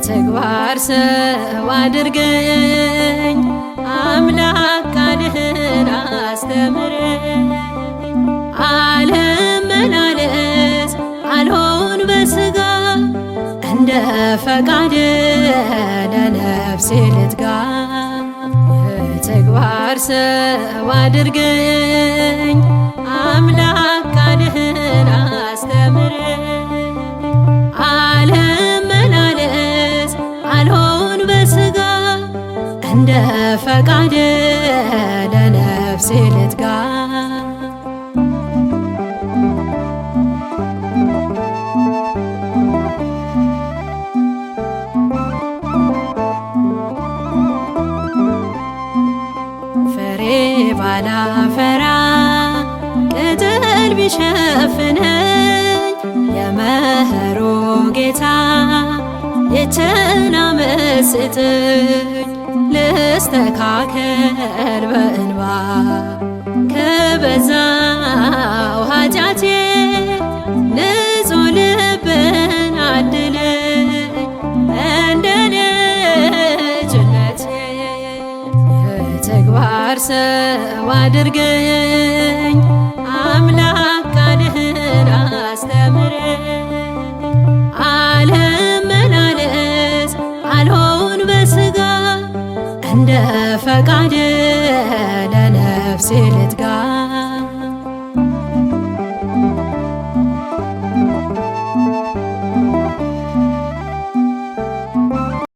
የተግባር ሰው አድርገኝ አምላክ ቃልህን አስተምረኝ። አልመላለስ አልሆን በሥጋ እንደ ፈቃድ ለነፍሴ ልትጋ። የተግባር ሰው አድርገኝ አምላክ ቃልህን አስተምረኝ። አልመላለስ አልሆን በሥጋ እንደ ፈቃድ ለነፍሴ ልትጋ። ፍሬ ባላፈራ ቅጠል ቢሸፍነኝ የመኸሩ ጌታ የቸናመት ስጠኝ። ልስተካከል በእንባ ከበዛው ኃጢአቴ ንጹሕ ልብን አድለኝ እንደ ልጅነቴ። የተግባር ሰው አድርገኝ አምላክ ቃልህን አስተምረኝ። አልመላለስ አልሆን በሥጋ እንደ ፈቃድ ለነፍሴ ልትጋ።